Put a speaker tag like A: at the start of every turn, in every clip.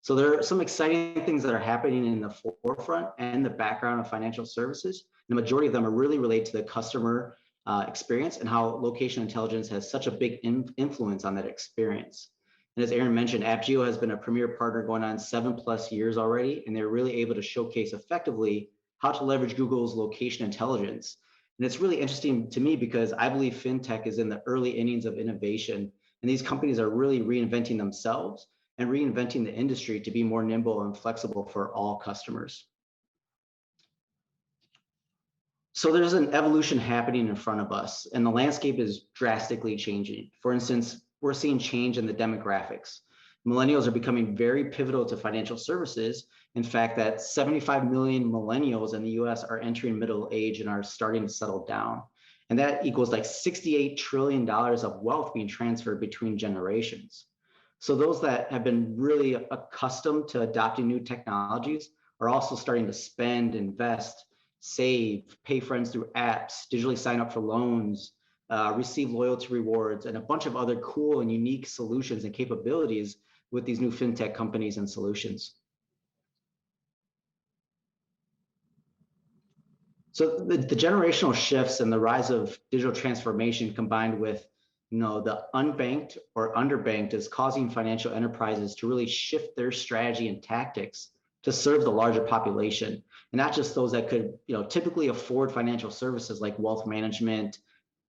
A: So there are some exciting things that are happening in the forefront and the background of financial services. The majority of them are really related to the customer experience and how location intelligence has such a big influence on that experience. And as Aaron mentioned, AppGeo has been a premier partner going on 7+ years already, and they're really able to showcase effectively how to leverage Google's location intelligence. And it's really interesting to me because I believe fintech is in the early innings of innovation, and these companies are really reinventing themselves and reinventing the industry to be more nimble and flexible for all customers. So there's an evolution happening in front of us, and the landscape is drastically changing. For instance, we're seeing change in the demographics. Millennials are becoming very pivotal to financial services. In fact, that 75 million millennials in the US are entering middle age and are starting to settle down. And that equals like $68 trillion of wealth being transferred between generations. So those that have been really accustomed to adopting new technologies are also starting to spend, invest, save, pay friends through apps, digitally sign up for loans, receive loyalty rewards, and a bunch of other cool and unique solutions and capabilities with these new fintech companies and solutions. So the generational shifts and the rise of digital transformation combined with the unbanked or underbanked is causing financial enterprises to really shift their strategy and tactics to serve the larger population, and not just those that could typically afford financial services like wealth management,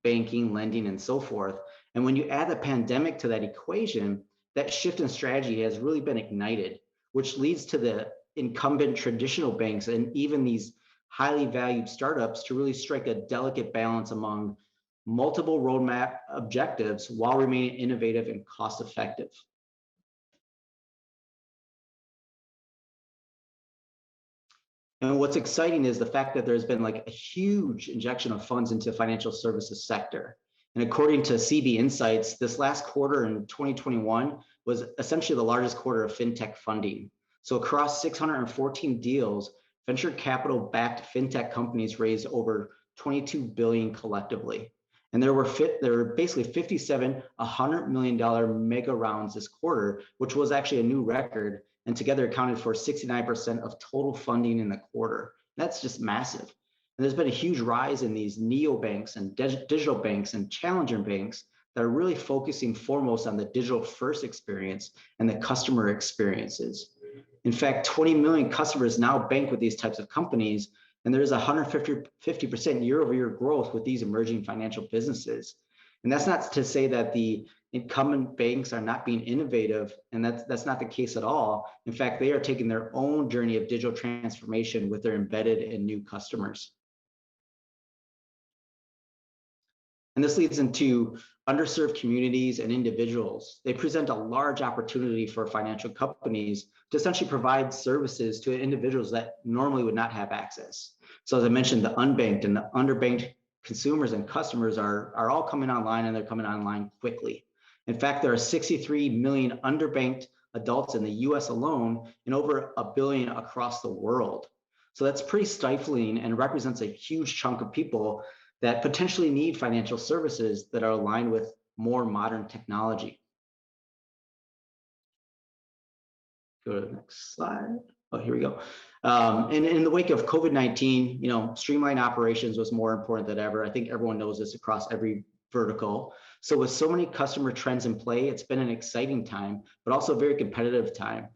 A: banking, lending, and so forth. And when you add the pandemic to that equation, that shift in strategy has really been ignited, which leads to the incumbent traditional banks and even these highly valued startups to really strike a delicate balance among multiple roadmap objectives while remaining innovative and cost effective. And what's exciting is the fact that there's been like a huge injection of funds into the financial services sector. And according to CB Insights, this last quarter in 2021 was essentially the largest quarter of fintech funding. So across 614 deals, venture capital backed fintech companies raised over 22 billion collectively. And there were basically 57 $100 million mega rounds this quarter, which was actually a new record, and together accounted for 69% of total funding in the quarter. That's just massive. And there's been a huge rise in these neobanks and digital banks and challenger banks that are really focusing foremost on the digital first experience and the customer experiences. In fact, 20 million customers now bank with these types of companies, and there's 150% year-over-year growth with these emerging financial businesses. And that's not to say that the incumbent banks are not being innovative, and that's not the case at all. In fact, they are taking their own journey of digital transformation with their embedded and new customers. And this leads into underserved communities and individuals. They present a large opportunity for financial companies to essentially provide services to individuals that normally would not have access. So as I mentioned, the unbanked and the underbanked consumers and customers are all coming online, and they're coming online quickly. In fact, there are 63 million underbanked adults in the US alone and over 1 billion across the world. So that's pretty stifling and represents a huge chunk of people that potentially need financial services that are aligned with more modern technology. Go to the next slide. Oh, here we go. And in the wake of COVID-19, streamlined operations was more important than ever. I think everyone knows this across every vertical. So with so many customer trends in play, it's been an exciting time, but also a very competitive time.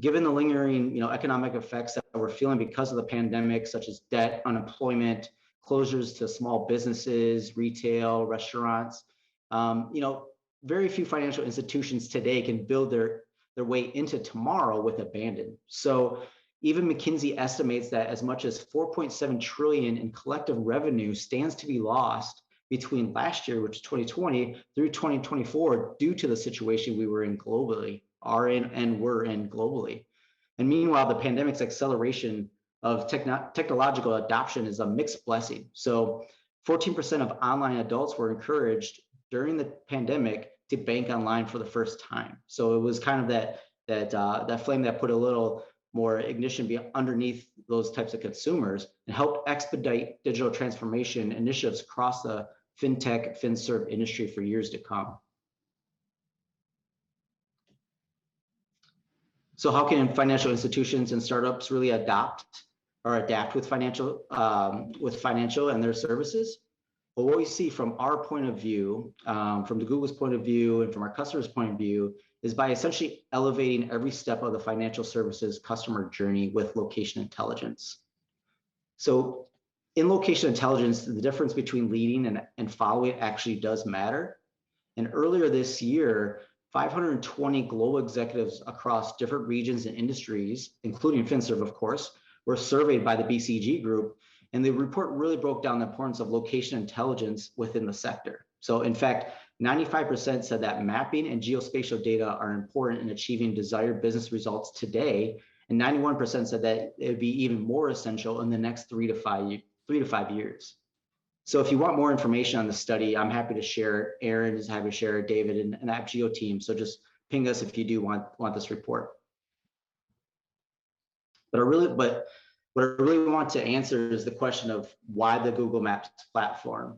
A: Given the lingering, economic effects that we're feeling because of the pandemic, such as debt, unemployment, closures to small businesses, retail, restaurants, very few financial institutions today can build their way into tomorrow with abandon. So even McKinsey estimates that as much as 4.7 trillion in collective revenue stands to be lost between last year, which is 2020, through 2024 due to the situation we were in globally, were in globally. And meanwhile, the pandemic's acceleration of technological adoption is a mixed blessing. So 14% of online adults were encouraged during the pandemic to bank online for the first time. So it was kind of that flame that put a little more ignition underneath those types of consumers and helped expedite digital transformation initiatives across the fintech, finserv industry for years to come. So how can financial institutions and startups really adapt with financial and their services? Well, what we see from our point of view, from the Google's point of view, and from our customers' point of view, is by essentially elevating every step of the financial services customer journey with location intelligence. So in location intelligence, the difference between leading and following actually does matter. And earlier this year, 520 global executives across different regions and industries, including FinServ, of course, were surveyed by the BCG group. And the report really broke down the importance of location intelligence within the sector. So in fact, 95% said that mapping and geospatial data are important in achieving desired business results today. And 91% said that it would be even more essential in the next 3 to 5 years. So if you want more information on the study, I'm happy to share. Aaron is happy to share, David and the AppGeo team. So just ping us if you do want this report. But what I really want to answer is the question of why the Google Maps platform.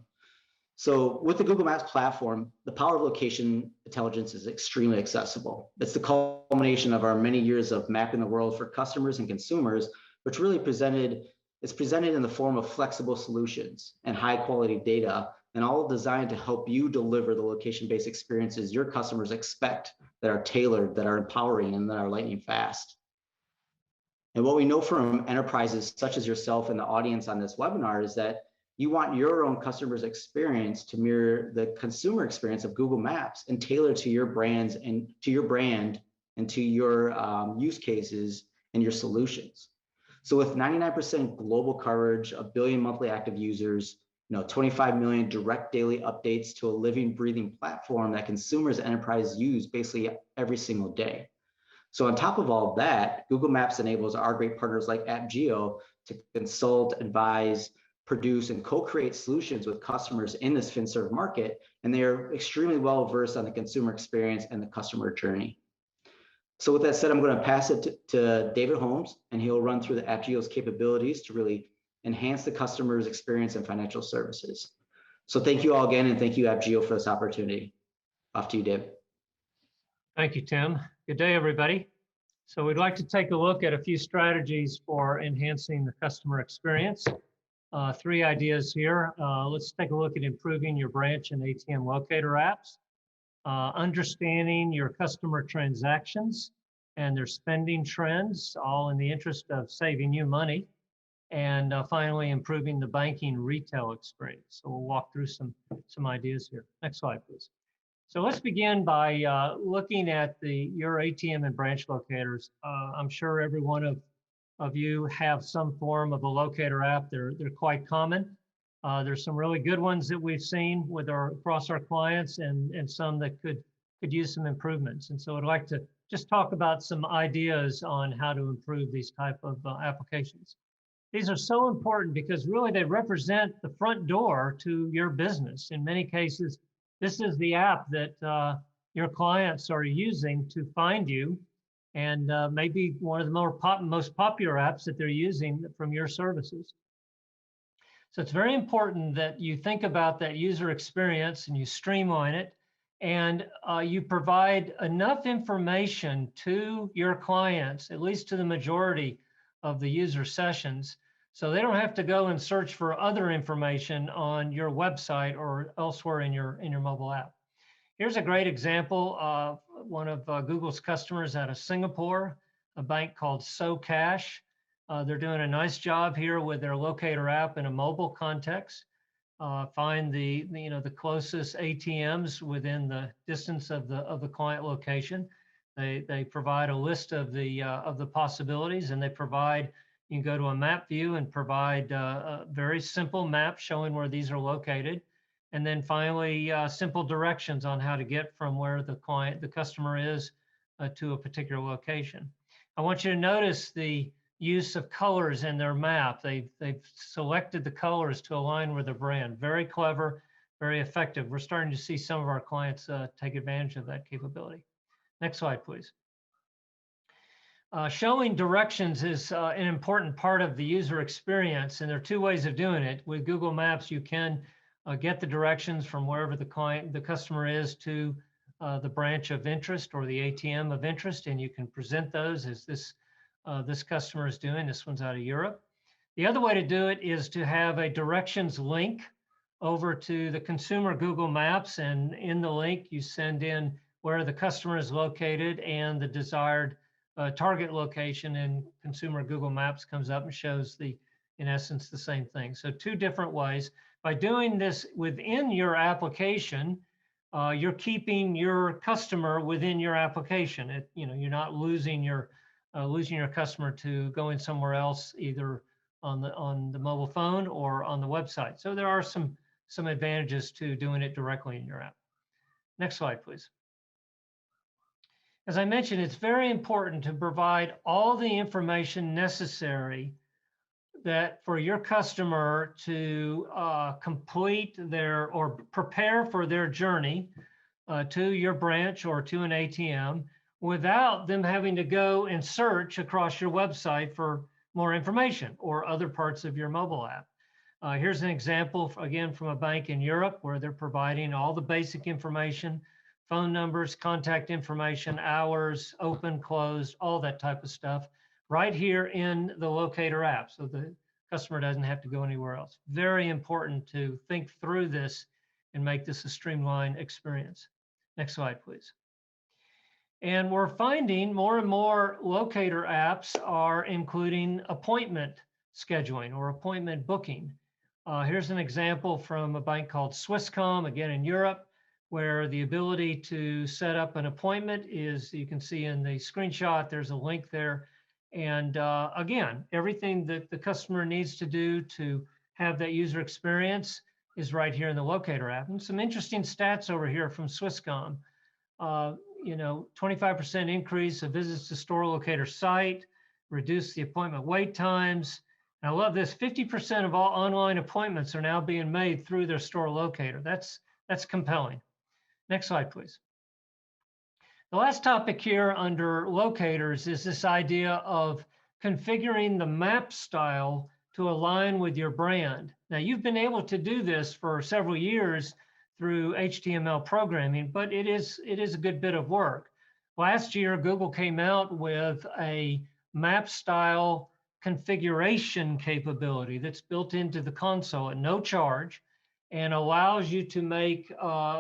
A: So with the Google Maps platform, the power of location intelligence is extremely accessible. It's the culmination of our many years of mapping the world for customers and consumers, which really it's presented in the form of flexible solutions and high quality data, and all designed to help you deliver the location-based experiences your customers expect, that are tailored, that are empowering, and that are lightning fast. And what we know from enterprises such as yourself and the audience on this webinar is that you want your own customer's experience to mirror the consumer experience of Google Maps and tailor to your brands and to your brand and to your use cases and your solutions. So with 99% global coverage, 1 billion monthly active users, 25 million direct daily updates to a living, breathing platform that consumers and enterprises use basically every single day. So on top of all that, Google Maps enables our great partners like AppGeo to consult, advise, produce, and co-create solutions with customers in this FinServ market, and they are extremely well versed on the consumer experience and the customer journey. So with that said, I'm going to pass it to David Holmes, and he'll run through the AppGeo's capabilities to really enhance the customer's experience in financial services. So thank you all again, and thank you, AppGeo, for this opportunity. Off to you, Dave.
B: Thank you, Tim. Good day, everybody. So we'd like to take a look at a few strategies for enhancing the customer experience. 3 ideas here. Let's take a look at improving your branch and ATM locator apps. Understanding your customer transactions and their spending trends, all in the interest of saving you money. And finally, improving the banking retail experience. So we'll walk through some ideas here. Next slide, please. So let's begin by looking at your ATM and branch locators. I'm sure every one of you have some form of a locator app. They're quite common. There's some really good ones that we've seen across our clients, and some that could use some improvements. And so I'd like to just talk about some ideas on how to improve these type of applications. These are so important because really they represent the front door to your business. In many cases, this is the app that your clients are using to find you, and maybe one of the most popular apps that they're using from your services. So it's very important that you think about that user experience and you streamline it, and you provide enough information to your clients, at least to the majority of the user sessions, so they don't have to go and search for other information on your website or elsewhere in your mobile app. Here's a great example of one of Google's customers out of Singapore, a bank called SoCash. They're doing a nice job here with their locator app in a mobile context. Find the closest ATMs within the distance of the client location. They provide a list of the possibilities, and you can go to a map view and provide a very simple map showing where these are located. And then finally, simple directions on how to get from where the customer is to a particular location. I want you to notice the use of colors in their map. They've selected the colors to align with their brand. Very clever, very effective. We're starting to see some of our clients take advantage of that capability. Next slide, please. Showing directions is an important part of the user experience, and there are 2 ways of doing it. With Google Maps, you can get the directions from wherever the customer is to the branch of interest or the ATM of interest, and you can present those as this customer is doing. This one's out of Europe. The other way to do it is to have a directions link over to the consumer Google Maps, and in the link you send in where the customer is located and the desired target location, and consumer Google Maps comes up and shows in essence, the same thing. So two different ways. By doing this within your application, you're keeping your customer within your application. You're not losing your customer to going somewhere else, either on the mobile phone or on the website. So there are some advantages to doing it directly in your app. Next slide, please. As I mentioned, it's very important to provide all the information necessary that for your customer to complete their or prepare for their journey to your branch or to an ATM without them having to go and search across your website for more information or other parts of your mobile app. Here's an example, again, from a bank in Europe where they're providing all the basic information, phone numbers, contact information, hours, open, closed, all that type of stuff, right here in the Locator app. So the customer doesn't have to go anywhere else. Very important to think through this and make this a streamlined experience. Next slide, please. And we're finding more and more Locator apps are including appointment scheduling or appointment booking. Here's an example from a bank called Swisscom, again in Europe, where the ability to set up an appointment is, you can see in the screenshot, there's a link there. And again, everything that the customer needs to do to have that user experience is right here in the Locator app. And some interesting stats over here from Swisscom. 25% increase of visits to store locator site, reduce the appointment wait times. And I love this, 50% of all online appointments are now being made through their store locator. That's compelling. Next slide, please. The last topic here under locators is this idea of configuring the map style to align with your brand. Now, you've been able to do this for several years through HTML programming, but it is a good bit of work. Last year, Google came out with a map style configuration capability that's built into the console at no charge and allows you to make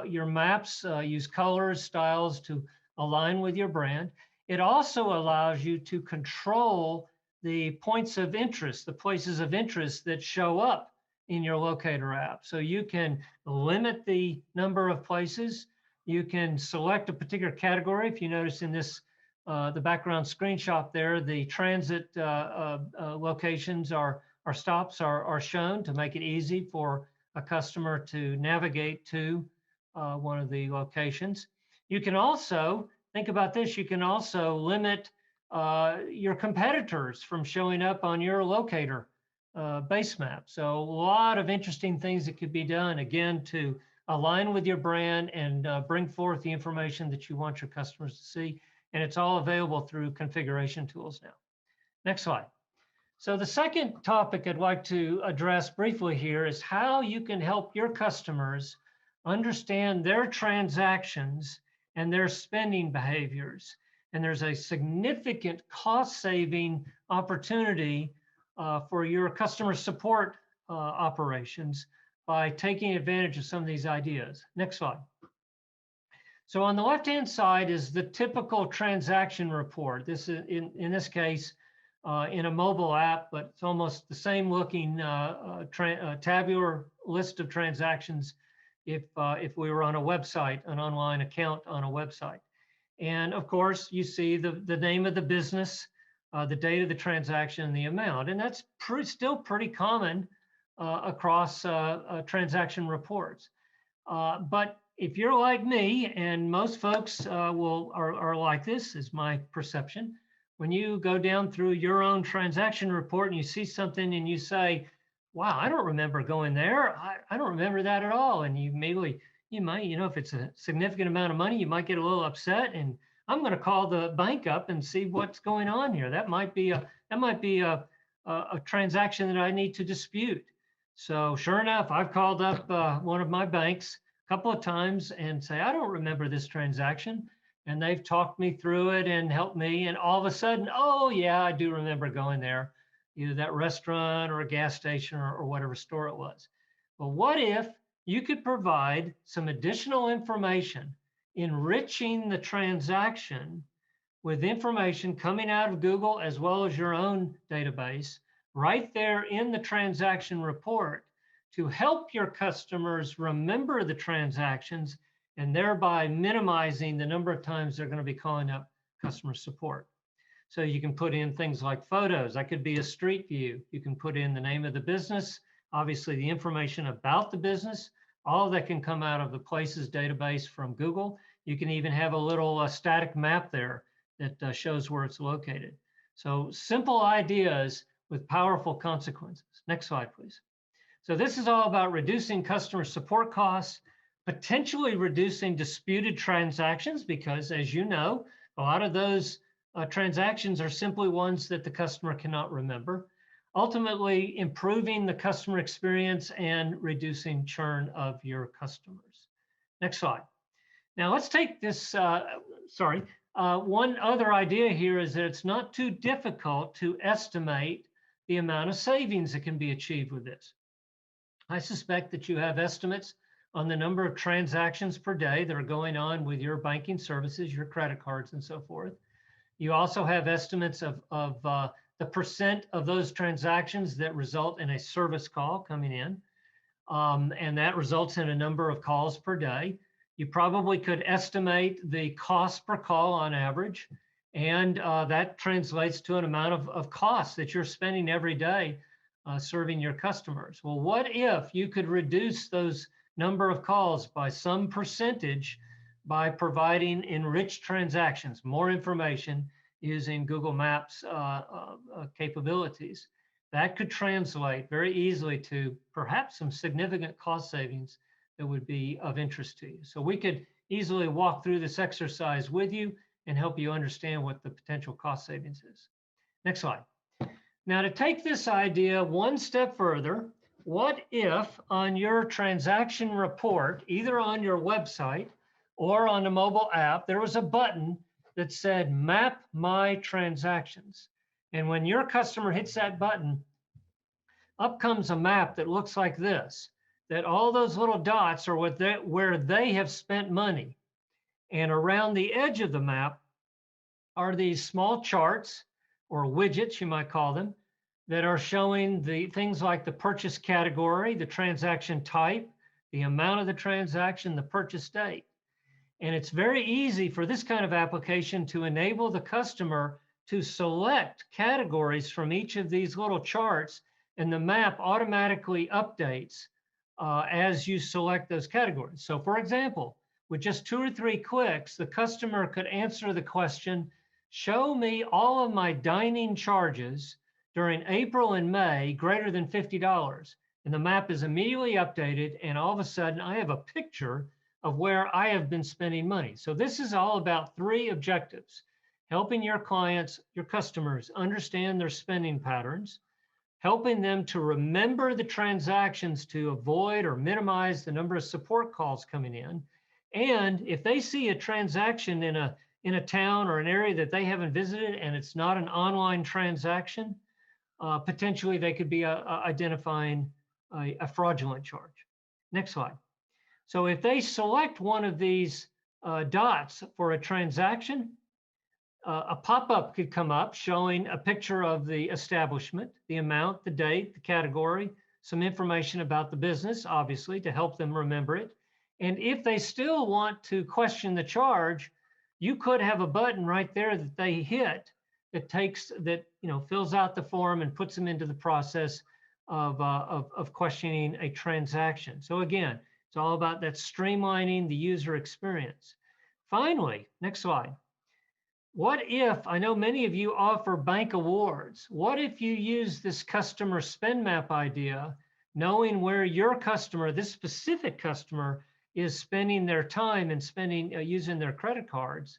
B: your maps use colors, styles to align with your brand. It also allows you to control the points of interest, the places of interest that show up in your Locator app. So you can limit the number of places. You can select a particular category. If you notice in this, the background screenshot there, the transit locations or stops are shown to make it easy for a customer to navigate to one of the locations. You can also, think about this, you can also limit your competitors from showing up on your Locator base map. So a lot of interesting things that could be done, again, to align with your brand and bring forth the information that you want your customers to see. And it's all available through configuration tools now. Next slide. So the second topic I'd like to address briefly here is how you can help your customers understand their transactions and their spending behaviors. And there's a significant cost-saving opportunity for your customer support operations by taking advantage of some of these ideas. Next slide. So on the left-hand side is the typical transaction report. This is, in this case, in a mobile app, but it's almost the same looking tabular list of transactions if we were on a website, an online account on a website. And of course, you see the name of the business, the date of the transaction, and the amount. And that's still pretty common across transaction reports. But if you're like me, and most folks are like this, is my perception, when you go down through your own transaction report and you see something and you say, wow, I don't remember going there. I don't remember that at all. And you immediately, you might, if it's a significant amount of money, you might get a little upset. And I'm going to call the bank up and see what's going on here. That might be a transaction that I need to dispute. So sure enough, I've called up one of my banks a couple of times and say, I don't remember this transaction. And they've talked me through it and helped me. And all of a sudden, oh yeah, I do remember going there, either that restaurant or a gas station or whatever store it was. Well, what if you could provide some additional information, enriching the transaction with information coming out of Google as well as your own database right there in the transaction report to help your customers remember the transactions and thereby minimizing the number of times they're going to be calling up customer support. So you can put in things like photos. That could be a street view. You can put in the name of the business, obviously the information about the business. All that can come out of the Places database from Google. You can even have a little static map there that shows where it's located. So simple ideas with powerful consequences. Next slide, please. So this is all about reducing customer support costs, potentially reducing disputed transactions, because as you know, a lot of those transactions are simply ones that the customer cannot remember. Ultimately, improving the customer experience and reducing churn of your customers. Next slide. Now let's take this, one other idea here is that it's not too difficult to estimate the amount of savings that can be achieved with this. I suspect that you have estimates on the number of transactions per day that are going on with your banking services, your credit cards, and so forth. You also have estimates of the percent of those transactions that result in a service call coming in, and that results in a number of calls per day. You probably could estimate the cost per call on average, and that translates to an amount of cost that you're spending every day serving your customers. Well, what if you could reduce those number of calls by some percentage by providing enriched transactions, more information using Google Maps capabilities? That could translate very easily to perhaps some significant cost savings that would be of interest to you. So we could easily walk through this exercise with you and help you understand what the potential cost savings is. Next slide. Now, to take this idea one step further, what if on your transaction report, either on your website or on a mobile app, there was a button that said map my transactions? And when your customer hits that button, up comes a map that looks like this, that all those little dots are where they have spent money. And around the edge of the map are these small charts or widgets, you might call them, that are showing the things like the purchase category, the transaction type, the amount of the transaction, the purchase date. And it's very easy for this kind of application to enable the customer to select categories from each of these little charts, and the map automatically updates as you select those categories. So for example, with just 2 or 3 clicks, the customer could answer the question, show me all of my dining charges during April and May greater than $50. And the map is immediately updated, and all of a sudden I have a picture of where I have been spending money. So this is all about 3 objectives: helping your clients, your customers, understand their spending patterns, helping them to remember the transactions to avoid or minimize the number of support calls coming in. And if they see a transaction in a town or an area that they haven't visited and it's not an online transaction, potentially they could be identifying a fraudulent charge. Next slide. So if they select one of these dots for a transaction, a pop-up could come up showing a picture of the establishment, the amount, the date, the category, some information about the business, obviously, to help them remember it. And if they still want to question the charge, you could have a button right there that they hit that fills out the form and puts them into the process of questioning a transaction. So again, it's all about that streamlining the user experience. Finally, next slide. What if, I know many of you offer bank awards. What if you use this customer spend map idea, knowing where your customer, this specific customer, is spending their time and using their credit cards?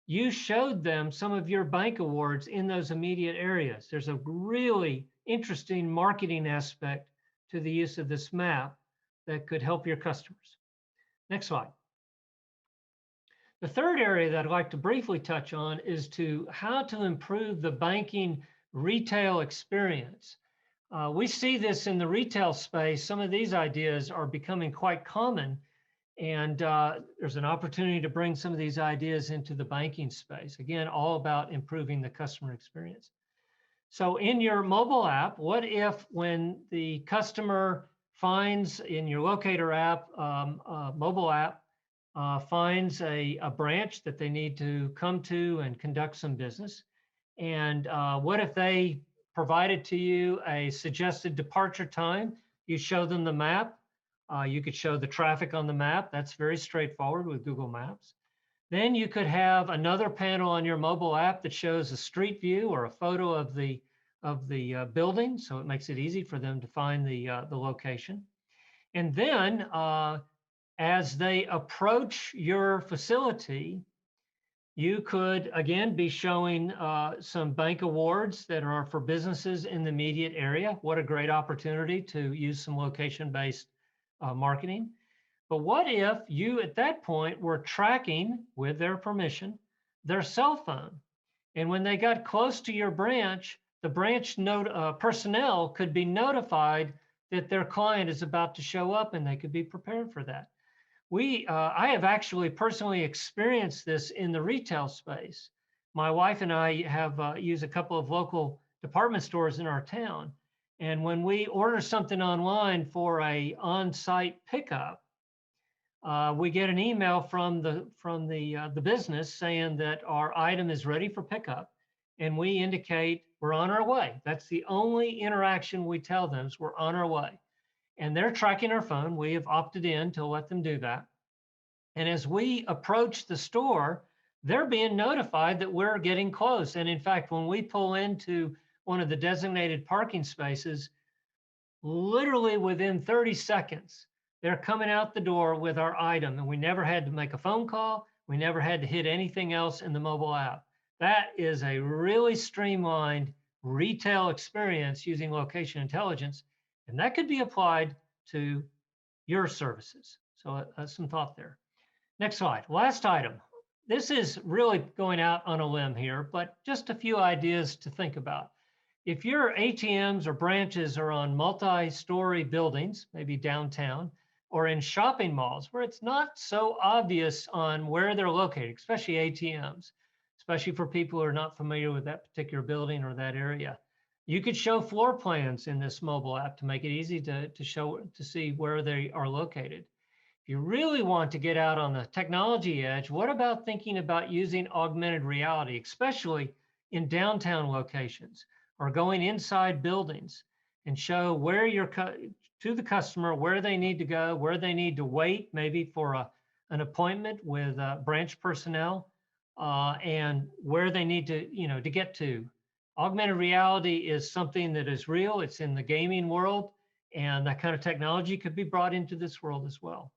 B: You showed them some of your bank awards in those immediate areas. There's a really interesting marketing aspect to the use of this map that could help your customers. Next slide. The third area that I'd like to briefly touch on is how to improve the banking retail experience. We see this in the retail space. Some of these ideas are becoming quite common, and there's an opportunity to bring some of these ideas into the banking space. Again, all about improving the customer experience. So in your mobile app, what if when the customer finds in your locator app, mobile app, finds a branch that they need to come to and conduct some business. And what if they provided to you a suggested departure time? You show them the map. You could show the traffic on the map. That's very straightforward with Google Maps. Then you could have another panel on your mobile app that shows a street view or a photo of the building, so it makes it easy for them to find the location. And then as they approach your facility, you could, again, be showing some bank awards that are for businesses in the immediate area. What a great opportunity to use some location-based marketing. But what if you, at that point, were tracking, with their permission, their cell phone? And when they got close to your branch, the branch personnel could be notified that their client is about to show up, and they could be prepared for that. I have actually personally experienced this in the retail space. My wife and I have used a couple of local department stores in our town. And when we order something online for a on-site pickup, we get an email from the business saying that our item is ready for pickup, and we indicate we're on our way. That's the only interaction we tell them, is we're on our way. And they're tracking our phone. We have opted in to let them do that. And as we approach the store, they're being notified that we're getting close. And in fact, when we pull into one of the designated parking spaces, literally within 30 seconds, they're coming out the door with our item. And we never had to make a phone call. We never had to hit anything else in the mobile app. That is a really streamlined retail experience using location intelligence. And that could be applied to your services. So some thought there. Next slide. Last item. This is really going out on a limb here, but just a few ideas to think about. If your ATMs or branches are on multi-story buildings, maybe downtown, or in shopping malls where it's not so obvious on where they're located, especially ATMs, especially for people who are not familiar with that particular building or that area. You could show floor plans in this mobile app to make it easy to see where they are located. If you really want to get out on the technology edge, what about thinking about using augmented reality, especially in downtown locations, or going inside buildings and show where to the customer where they need to go, where they need to wait, maybe for an appointment with branch personnel, and where they need to get to. Augmented reality is something that is real. It's in the gaming world, and that kind of technology could be brought into this world as well.